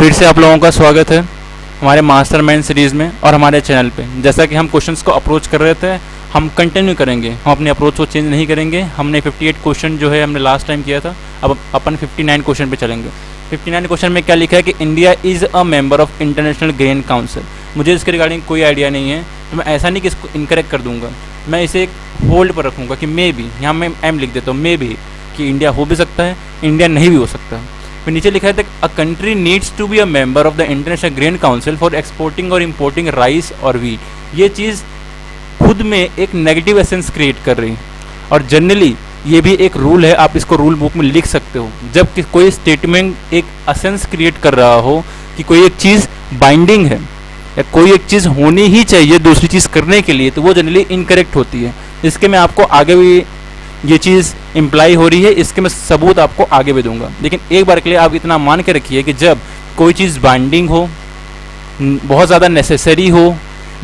फिर से आप लोगों का स्वागत है हमारे मास्टरमाइंड सीरीज़ में और हमारे चैनल पे। जैसा कि हम क्वेश्चंस को अप्रोच कर रहे थे, हम कंटिन्यू करेंगे, हम अपनी अप्रोच को चेंज नहीं करेंगे। हमने 58 क्वेश्चन जो है हमने लास्ट टाइम किया था, अब अपन 59 क्वेश्चन पे चलेंगे। 59 क्वेश्चन में क्या लिखा है कि India is a member of international grain council. मुझे इसके रिगार्डिंग कोई आइडिया नहीं है, तो मैं ऐसा नहीं कि इसको इनकरेक्ट कर दूंगा, मैं इसे एक होल्ड पर रखूँगा कि मे बी, यहाँ मैं एम लिख देता हूँ, मे बी कि इंडिया हो भी सकता है, इंडिया नहीं भी हो सकता है। फिर नीचे लिखा है a country needs to be a member of the international grain council for exporting और इम्पोर्टिंग राइस और वीट। ये चीज़ खुद में एक नेगेटिव एसेंस क्रिएट कर रही है, और जनरली ये भी एक रूल है, आप इसको रूल बुक में लिख सकते हो। जब कि कोई स्टेटमेंट एक एसेंस क्रिएट कर रहा हो कि कोई एक चीज़ बाइंडिंग है या कोई एक चीज़ होनी ही चाहिए दूसरी चीज़ करने के लिए, तो वो जनरली इनकरेक्ट होती है। इसके मैं आपको आगे भी ये चीज़ इम्प्लाई हो रही है, इसके मैं सबूत आपको आगे भी दूंगा। लेकिन एक बार के लिए आप इतना मान के रखिए कि जब कोई चीज़ बाइंडिंग हो, बहुत ज़्यादा नेसेसरी हो,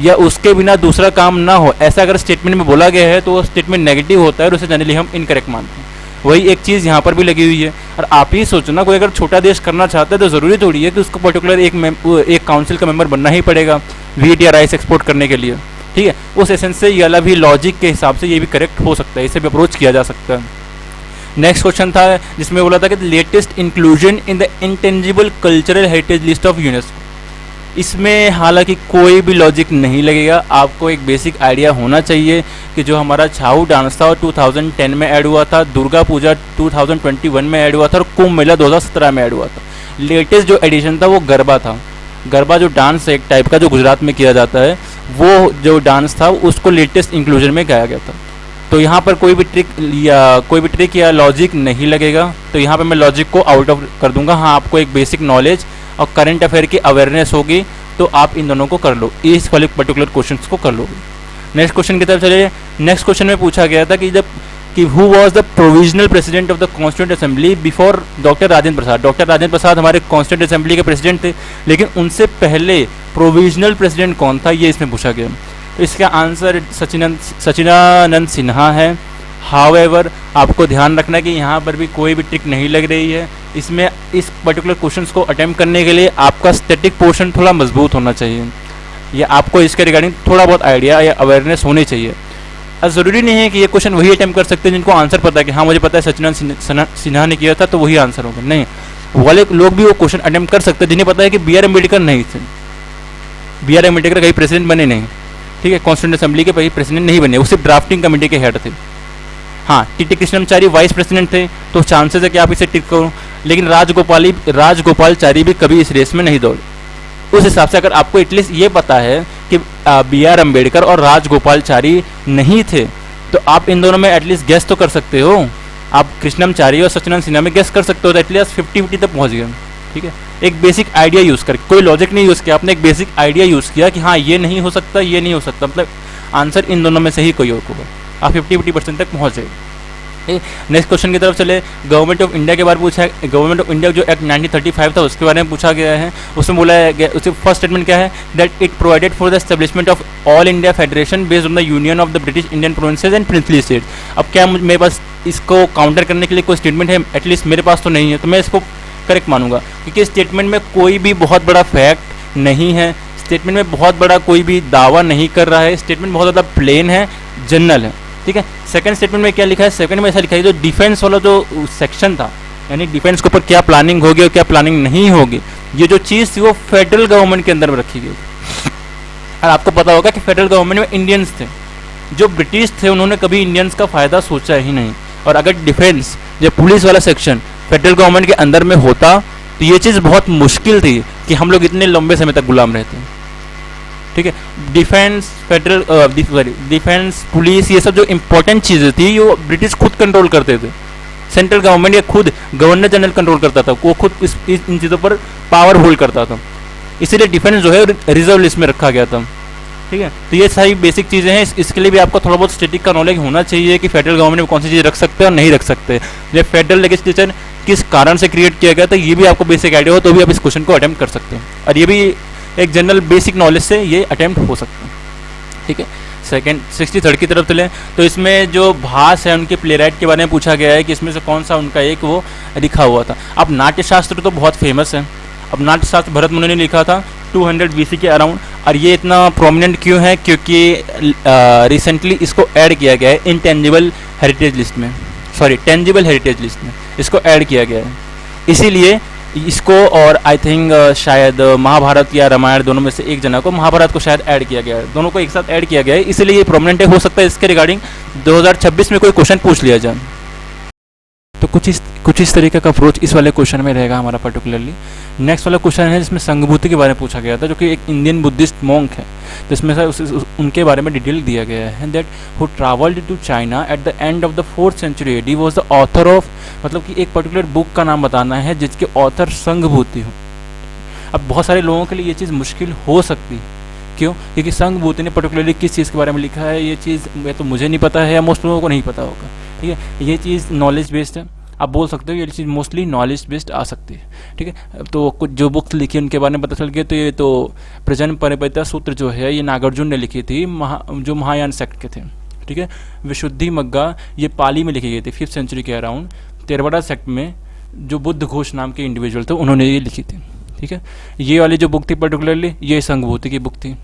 या उसके बिना दूसरा काम ना हो, ऐसा अगर स्टेटमेंट में बोला गया है तो वो स्टेटमेंट नेगेटिव होता है और उसे जनरली हम इनकरेक्ट मानते हैं। वही एक चीज़ यहाँ पर भी लगी हुई है। और आप ही सोचो ना, कोई अगर छोटा देश करना चाहता है तो ज़रूरी थोड़ी है कि उसको पर्टिकुलर एक काउंसिल का मेंबर बनना ही पड़ेगा वीट या राइस एक्सपोर्ट करने के लिए, ठीक है। उस एसेंस से ये वाला भी लॉजिक के हिसाब से ये भी करेक्ट हो सकता है, इसे भी अप्रोच किया जा सकता है। नेक्स्ट क्वेश्चन था जिसमें बोला था कि latest inclusion in the intangible cultural heritage list of UNESCO. इसमें हालांकि कोई भी लॉजिक नहीं लगेगा, आपको एक बेसिक आइडिया होना चाहिए कि जो हमारा छाऊ डांस था वो 2010 में ऐड हुआ था, दुर्गा पूजा 2021 में ऐड हुआ था और कुंभ मेला 2017 में ऐड हुआ था। लेटेस्ट जो एडिशन था वो गरबा था। गरबा जो डांस है एक टाइप का जो गुजरात में किया जाता है, वो जो डांस था उसको लेटेस्ट इंक्लूजन में गाया गया था। तो यहाँ पर कोई भी ट्रिक या लॉजिक नहीं लगेगा, तो यहाँ पर मैं लॉजिक को आउट ऑफ कर दूंगा। हाँ, आपको एक बेसिक नॉलेज और करंट अफेयर की अवेयरनेस होगी तो आप इन दोनों को कर लो, इस वाले पर्टिकुलर क्वेश्चन को कर लोगे। नेक्स्ट क्वेश्चन की तरफ चलिए। नेक्स्ट क्वेश्चन में पूछा गया था कि who was the provisional president of the constituent assembly before doctor Rajendra Prasad. Doctor Rajendra Prasad हमारे कॉन्स्टिट्यूंट असेंबली के प्रेसिडेंट थे, लेकिन उनसे पहले प्रोविजनल प्रेसिडेंट कौन था, ये इसमें पूछा गया। तो इसका आंसर सचिदानंद सिन्हा है। हाउएवर आपको ध्यान रखना है कि यहाँ पर भी कोई भी ट्रिक नहीं लग रही है। इसमें इस पर्टिकुलर क्वेश्चन को अटेम्प्ट करने के लिए आपका स्टैटिक पोर्शन थोड़ा मजबूत होना चाहिए, या आपको इसके रिगार्डिंग थोड़ा बहुत आइडिया या अवेयरनेस होनी चाहिए। ज़रूरी नहीं है कि ये क्वेश्चन वही अटेम्प्ट कर सकते हैं जिनको आंसर पता है कि हाँ मुझे पता है सचिदानंद सिन्हा ने किया था तो वही आंसर होगा। नहीं, वाले लोग भी वो क्वेश्चन अटेम्प्ट कर सकते हैं जिन्हें पता है कि बी आर अम्बेडकर नहीं थे, बी आर अम्बेडकर कहीं प्रेसिडेंट बने नहीं, ठीक है, कॉन्स्टिट्यूंट असेंबली के कहीं प्रेसिडेंट नहीं बने, वो सिर्फ ड्राफ्टिंग कमेटी के हेड थे। हाँ, टी कृष्णमचारी वाइस प्रेसिडेंट थे, तो चांसेस है कि आप इसे टिक करो, लेकिन राजगोपालचारी भी कभी इस रेस में नहीं दौड़े। उस हिसाब से अगर आपको एटलीस्ट ये पता है कि बी आर अम्बेडकर और राजगोपालचारी नहीं थे, तो आप इन दोनों में एटलीस्ट गेस तो कर सकते हो। आप कृष्णमचारी और सचिदानंद सिन्हा में गेस कर सकते हो, तो एटलीस्ट 50-50 तक पहुंच गए, ठीक है। एक बेसिक आइडिया यूज़ करके, कोई लॉजिक नहीं यूज़ किया, आपने एक बेसिक आइडिया यूज़ किया कि हाँ ये नहीं हो सकता, ये नहीं हो सकता, मतलब आंसर इन दोनों में से ही कोई और होगा, आप 50-50% तक पहुँच जाएगी। नेक्स्ट क्वेश्चन की तरफ चले। गवर्नमेंट ऑफ इंडिया के बारे में पूछा है। गवर्नमेंट ऑफ इंडिया जो एक्ट 1935 था उसके बारे में पूछा गया है। उसमें बोला गया, उसके फर्स्ट स्टेटमेंट क्या है, that it provided for the establishment of all India federation based on the union of the British Indian provinces and princely states. अब क्या मेरे पास इसको काउंटर करने के लिए कोई स्टेटमेंट है? एटलीस्ट मेरे पास तो नहीं है, तो मैं इसको करेक्ट मानूंगा, क्योंकि स्टेटमेंट में कोई भी बहुत बड़ा फैक्ट नहीं है, स्टेटमेंट में बहुत बड़ा कोई भी दावा नहीं कर रहा है, स्टेटमेंट बहुत ज़्यादा प्लेन है, जनरल है, ठीक है। सेकंड स्टेटमेंट में क्या लिखा है? सेकंड में ऐसा लिखा है जो डिफेंस वाला जो सेक्शन था, यानी डिफेंस के ऊपर क्या प्लानिंग होगी और क्या प्लानिंग नहीं होगी, ये जो चीज़ थी वो फेडरल गवर्नमेंट के अंदर में रखी गई। और आपको पता होगा कि फेडरल गवर्नमेंट में इंडियंस थे, जो ब्रिटिश थे उन्होंने कभी इंडियंस का फ़ायदा सोचा ही नहीं। और अगर डिफेंस जो पुलिस वाला सेक्शन फेडरल गवर्नमेंट के अंदर में होता तो ये चीज़ बहुत मुश्किल थी कि हम लोग इतने लंबे समय तक गुलाम रहते, ठीक है। डिफेंस पुलिस ये सब जो इंपॉर्टेंट चीज़ें थी वो ब्रिटिश खुद कंट्रोल करते थे, सेंट्रल गवर्नमेंट या खुद गवर्नर जनरल कंट्रोल करता था, वो खुद इन चीज़ों पर पावर होल्ड करता था, इसीलिए डिफेंस जो है रिजर्व लिस्ट में रखा गया था, ठीक है। तो ये सारी बेसिक चीज़ें हैं, इसके लिए भी आपको थोड़ा बहुत स्टैटिक का नॉलेज होना चाहिए कि फेडरल गवर्नमेंट में कौन सी चीज़ रख सकते हैं और नहीं रख सकते, ये फेडरल लेजिस्लेचर किस कारण से क्रिएट किया गया था, ये भी आपको बेसिक आइडिया हो तो भी आप इस क्वेश्चन को अटेम्प्ट कर सकते हैं, और ये भी एक जनरल बेसिक नॉलेज से ये अटेम्प्ट हो सकता है, ठीक है। सेकेंड 63 की तरफ चलें तो इसमें जो भास है उनके प्लेराइट के बारे में पूछा गया है कि इसमें से कौन सा उनका एक वो लिखा हुआ था। अब नाट्यशास्त्र तो बहुत फेमस है, अब नाट्यशास्त्र भरत मुनि ने लिखा था 200 BC के अराउंड। और ये इतना प्रोमिनेंट क्यों है? क्योंकि रिसेंटली इसको ऐड किया गया है इंटेंजिबल हेरिटेज लिस्ट में, सॉरी टेंजिबल हेरिटेज लिस्ट में इसको ऐड किया गया है। इसीलिए इसको, और आई थिंक शायद महाभारत या रामायण दोनों में से एक जना को, महाभारत को शायद ऐड किया गया है, दोनों को एक साथ ऐड किया गया है, इसीलिए ये प्रोमिनेंट है। हो सकता है इसके रिगार्डिंग 2026 में कोई क्वेश्चन पूछ लिया जाए। तो कुछ इस तरीके का अप्रोच इस वाले क्वेश्चन में रहेगा हमारा पर्टिकुलरली। नेक्स्ट वाला क्वेश्चन है जिसमें संघभूति के बारे में पूछा गया था, जो कि एक इंडियन बुद्धिस्ट मोंक है, जिसमें से उनके बारे में डिटेल दिया गया है। That who travelled to China at the end of the 4th century AD was the author of, मतलब कि एक पर्टिकुलर बुक का नाम बताना है जिसके ऑथर संघभूति हो। अब बहुत सारे लोगों के लिए ये चीज़ मुश्किल हो सकती है। क्यों? क्योंकि संघभूति ने पर्टिकुलरली किस चीज़ के बारे में लिखा है, ये चीज़ मैं तो मुझे नहीं पता है या मोस्ट लोगों को नहीं पता होगा। ठीक है, ये चीज़ नॉलेज बेस्ड है, आप बोल सकते हो ये चीज़ मोस्टली नॉलेज बेस्ड आ सकती है। ठीक है, तो कुछ जो बुक्स लिखी उनके बारे में पता चल गया। तो ये तो प्रजन परिपत्या सूत्र जो है ये नागार्जुन ने लिखी थी, जो महायान सेक्ट के थे। ठीक है, विशुद्धि मग्गा ये पाली में लिखी गई थी 5th century के अराउंड। तेरवाड़ा सेक्ट में जो बुद्ध घोष नाम के इंडिविजुअल थे उन्होंने ये लिखी थी। ठीक है, ये वाली जो बुक थी पर्टिकुलरली ये संघभूति की बुक थी।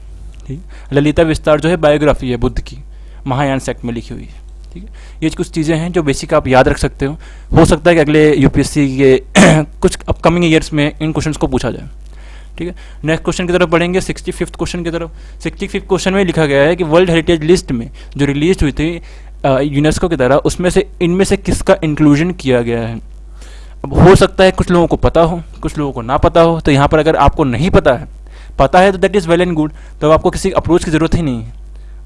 ठीक, ललिता विस्तार जो है बायोग्राफी है बुद्ध की, महायान सेक्ट में लिखी हुई है। ठीक है, ये कुछ चीज़ें हैं जो बेसिक आप याद रख सकते हो सकता है कि अगले यूपीएससी के कुछ अपकमिंग ईयर्स में इन क्वेश्चंस को पूछा जाए। ठीक है, नेक्स्ट क्वेश्चन की तरफ बढ़ेंगे, 65th क्वेश्चन की तरफ। 65th क्वेश्चन में लिखा गया है कि वर्ल्ड हेरिटेज लिस्ट में जो रिलीज हुई थी यूनेस्को की तरह, उसमें से इनमें से किसका इंक्लूजन किया गया है। अब हो सकता है कुछ लोगों को पता हो, कुछ लोगों को ना पता हो। तो यहाँ पर अगर आपको नहीं पता है तो that is well and good, तो आपको किसी अप्रोच की ज़रूरत ही नहीं है,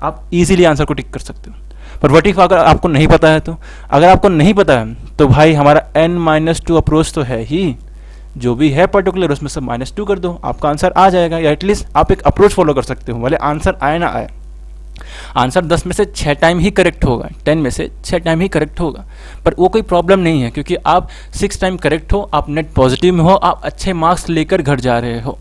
आप इजीली आंसर को टिक कर सकते हो। पर व्हाट इफ अगर आपको नहीं पता है तो, अगर आपको नहीं पता है तो भाई हमारा n-2 अप्रोच तो है ही, जो भी है पर्टिकुलर उसमें से -2 कर दो, आपका आंसर आ जाएगा। या एटलीस्ट आप एक अप्रोच फॉलो कर सकते हो, भले आंसर आए ना आए। आंसर 10 में से 6 टाइम ही करेक्ट होगा, 10 में से 6 टाइम ही करेक्ट होगा, पर वो कोई प्रॉब्लम नहीं है, क्योंकि आप 6 टाइम करेक्ट हो, आप नेट पॉजिटिव में हो, आप अच्छे मार्क्स लेकर घर जा रहे हो।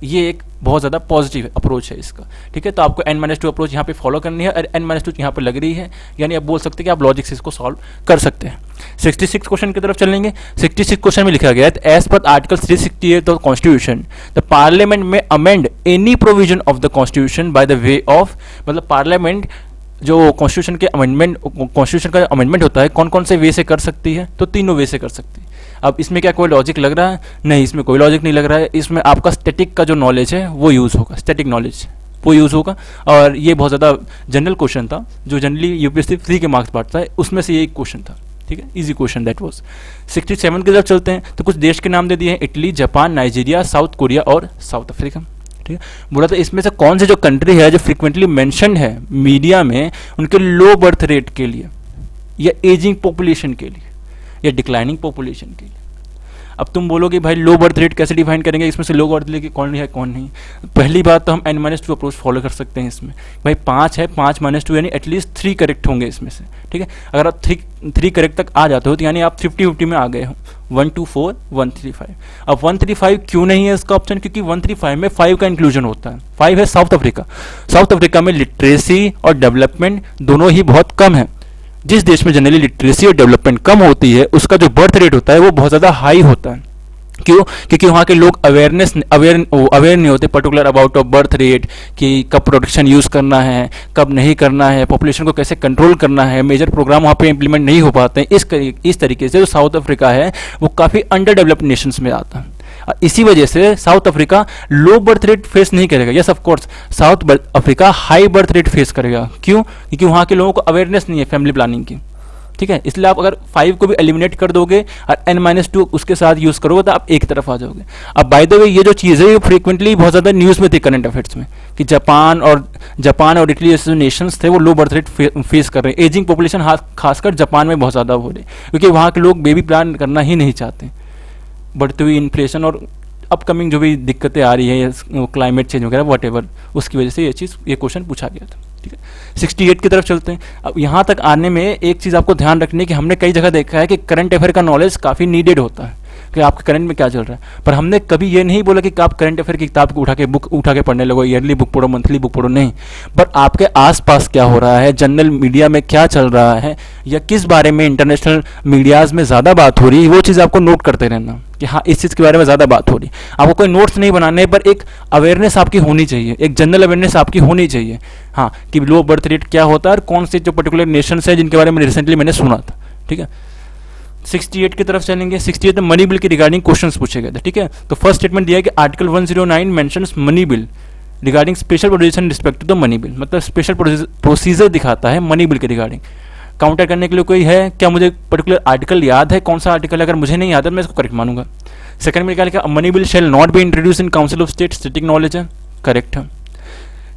ये एक बहुत ज़्यादा पॉजिटिव अप्रोच है इसका। ठीक है, तो आपको n-2 अप्रोच यहाँ पे फॉलो करनी है, और n-2 यहाँ पे लग रही है, यानी आप बोल सकते हैं कि आप लॉजिक से इसको सॉल्व कर सकते हैं। 66 क्वेश्चन की तरफ चलेंगे। 66 क्वेश्चन में लिखा गया है as per article 368 of constitution the parliament में amend any provision of the constitution by the way of, मतलब पार्लियामेंट जो कॉन्स्टिट्यूशन के अमेंडमेंट, कॉन्स्टिट्यूशन का अमेंडमेंट होता है कौन कौन से वे से कर सकती है, तो तीनों वे से कर सकती है। अब इसमें क्या कोई लॉजिक लग रहा है? नहीं, इसमें कोई लॉजिक नहीं लग रहा है। इसमें आपका स्टैटिक का जो नॉलेज है वो यूज़ होगा, स्टैटिक नॉलेज वो यूज़ होगा। और ये बहुत ज़्यादा जनरल क्वेश्चन था जो जनरली यूपीएससी 3 के मार्क्स बांटता है, उसमें से ये एक क्वेश्चन था। ठीक है, इजी क्वेश्चन दैट वाज। 67 की तरफ चलते हैं, तो कुछ देश के नाम दे दिए हैं, Italy, Japan, Nigeria, south Korea और साउथ अफ्रीका। ठीक है, बोला था इसमें से कौन से जो कंट्री है जो फ्रिक्वेंटली मेंशन्ड है मीडिया में उनके लो बर्थ रेट के लिए, या एजिंग पॉपुलेशन के लिए, या डिक्लाइनिंग पॉपुलेशन के लिए। अब तुम बोलोगे भाई लो बर्थ रेट कैसे डिफाइन करेंगे, इसमें से लो बर्थ रेट कौन है कौन नहीं। पहली बात तो हम n-2 अप्रोच फॉलो कर सकते हैं इसमें। भाई 5 है, 5 - 2 यानी एटलीस्ट 3 करेक्ट होंगे इसमें से। ठीक है, अगर आप 3 करेक्ट तक आ जाते हो तो यानी आप 50-50 में आ गए हो। 1 2 4 135। अब 135 क्यों नहीं है इसका ऑप्शन? क्योंकि 135 में 5 का इंक्लूजन होता है। 5 है साउथ अफ्रीका। साउथ अफ्रीका में लिटरेसी और डेवलपमेंट दोनों ही बहुत कम है। जिस देश में जनरली लिटरेसी और डेवलपमेंट कम होती है उसका जो बर्थ रेट होता है वो बहुत ज़्यादा हाई होता है। क्यों? क्योंकि वहाँ के लोग अवेयर नहीं होते particular about of birth rate, कि कब प्रोटेक्शन यूज़ करना है, कब नहीं करना है, पॉपुलेशन को कैसे कंट्रोल करना है। मेजर प्रोग्राम वहाँ पे इंप्लीमेंट नहीं हो पाते हैं। इस तरीके से जो साउथ अफ्रीका है वो काफ़ी अंडर डेवलप्ड नेशंस में आता है। इसी वजह से south Africa low birth rate face नहीं करेगा। Yes of course south Africa high birth rate face करेगा। क्यों? क्योंकि वहाँ के लोगों को अवेयरनेस नहीं है फैमिली प्लानिंग की। ठीक है, इसलिए आप अगर 5 को भी एलिमिनेट कर दोगे और n-2 उसके साथ यूज़ करोगे तो आप एक तरफ आ जाओगे। अब बाय द वे ये जो चीज़ है ये फ्रीक्वेंटली बहुत ज़्यादा न्यूज़ में थी करंट अफेयर्स में, कि जापान और इटली जैसे नेशंस थे वो लो बर्थ रेट फेस कर रहे हैं। एजिंग पॉपुलेशन खासकर जापान में बहुत ज़्यादा हो रही है, क्योंकि वहाँ के लोग बेबी प्लान करना ही नहीं चाहते। बढ़ती हुई इन्फ्लेशन और अपकमिंग जो भी दिक्कतें आ रही है, क्लाइमेट चेंज वगैरह वॉटेवर, उसकी वजह से ये क्वेश्चन पूछा गया था। ठीक है, 68 की तरफ चलते हैं। अब यहाँ तक आने में एक चीज़ आपको ध्यान रखनी है कि हमने कई जगह देखा है कि करंट अफेयर का नॉलेज काफ़ी नीडेड होता है। कि आपके करंट में क्या चल रहा है। पर हमने कभी ये नहीं बोला कि आप करंट अफेयर की किताब को उठा के पढ़ने लगो, ईयरली बुक पढ़ो, मंथली बुक पढ़ो, नहीं। पर आपके आसपास क्या हो रहा है, जनरल मीडिया में क्या चल रहा है, या किस बारे में इंटरनेशनल मीडियाज़ में ज़्यादा बात हो रही है, वो चीज़ आपको नोट करते रहना कि हाँ इस चीज़ के बारे में ज़्यादा बात हो रही है। आपको कोई नोट्स नहीं बनाने, पर एक अवेयरनेस आपकी होनी चाहिए, एक जनरल अवेयरनेस आपकी होनी चाहिए, हाँ, कि लो बर्थ रेट क्या होता है और कौन से जो पर्टिकुलर नेशंस है जिनके बारे में रिसेंटली मैंने सुना था। ठीक है, 68 की तरफ चलेंगे। 68 में मनी बिल के रिगार्डिंग क्वेश्चंस पूछे गए थे। ठीक है, तो फर्स्ट स्टेटमेंट दिया है कि article 109 mentions money bill regarding special provision respect to the money bill, मतलब स्पेशल प्रोसीजर दिखाता है मनी बिल के रिगार्डिंग। काउंटर करने के लिए कोई है क्या, मुझे पर्टिकुलर आर्टिकल याद है, कौन सा आर्टिकल, अगर मुझे नहीं याद है मैं इसको करेक्ट मानूंगा। सेकंड में निकाल के money bill shall not be introduce in council of state, static knowledge है, करेक्ट है।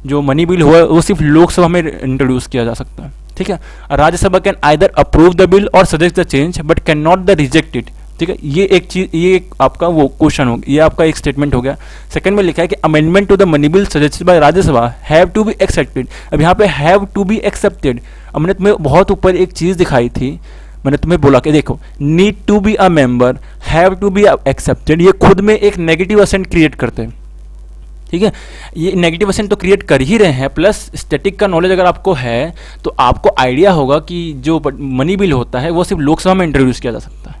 जो मनी बिल हुआ वो सिर्फ लोकसभा में इंट्रोड्यूस किया जा सकता है। ठीक है, Rajya Sabha can either approve the bill और suggest the change but can not the reject it. ठीक है, ये एक चीज, ये एक आपका वो क्वेश्चन हो गया, ये आपका एक स्टेटमेंट हो गया। सेकंड में लिखा है कि amendment to the money bill suggested by Rajya Sabha have to be accepted. अब यहाँ पे हैव टू बी एक्सेप्टेड, हमने तुम्हें बहुत ऊपर एक चीज दिखाई थी, मैंने तुम्हें बोला कि देखो need to be a member, have to be accepted, ये खुद में एक नेगेटिव असेंट क्रिएट करते हैं। ठीक है, ये नेगेटिव असेंट तो क्रिएट कर ही रहे हैं, प्लस स्टैटिक का नॉलेज अगर आपको है तो आपको आइडिया होगा कि जो मनी बिल होता है वो सिर्फ लोकसभा में इंट्रोड्यूस किया जा सकता है।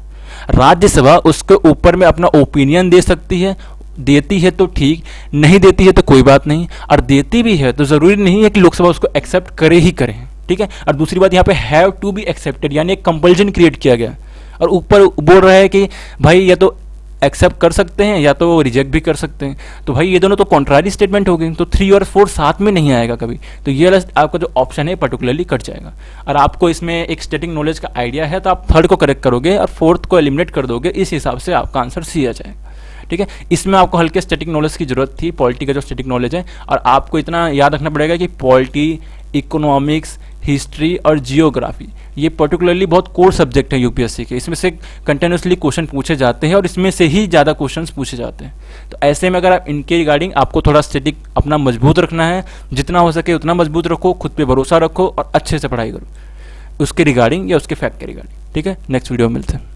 राज्यसभा उसके ऊपर में अपना ओपिनियन दे सकती है, देती है तो ठीक, नहीं देती है तो कोई बात नहीं, और देती भी है तो ज़रूरी नहीं है कि लोकसभा उसको एक्सेप्ट करे ही करे। ठीक है, और दूसरी बात यहाँ पे हैव टू बी एक्सेप्टेड यानी एक कंपल्जन क्रिएट किया गया, और ऊपर बोल रहा है कि भाई या तो एक्सेप्ट कर सकते हैं या तो रिजेक्ट भी कर सकते हैं। तो भाई ये दोनों तो कॉन्ट्रारी स्टेटमेंट हो गई, तो 3 और 4 साथ में नहीं आएगा कभी, तो ये आपका जो ऑप्शन है पर्टिकुलरली कट जाएगा। और आपको इसमें एक स्टैटिक नॉलेज का आइडिया है तो आप थर्ड को करेक्ट करोगे और फोर्थ को एलिमिनेट कर दोगे, इस हिसाब से आपका आंसर सी आ जाएगा। ठीक है, इसमें आपको हल्के स्टैटिक नॉलेज की जरूरत थी, पॉलिटी का जो स्टैटिक नॉलेज है, और आपको इतना याद रखना पड़ेगा कि पॉलिटी, इकोनॉमिक्स, हिस्ट्री और जियोग्राफी ये पर्टिकुलरली बहुत कोर सब्जेक्ट है यूपीएससी के, इसमें से कंटिन्यूसली क्वेश्चन पूछे जाते हैं और इसमें से ही ज़्यादा क्वेश्चंस पूछे जाते हैं। तो ऐसे में अगर आप इनके रिगार्डिंग आपको थोड़ा स्टैटिक अपना मजबूत रखना है, जितना हो सके उतना मजबूत रखो, खुद पे भरोसा रखो और अच्छे से पढ़ाई करो उसके रिगार्डिंग या उसके फैक्ट के रिगार्डिंग। ठीक है, नेक्स्ट वीडियो में मिलते हैं।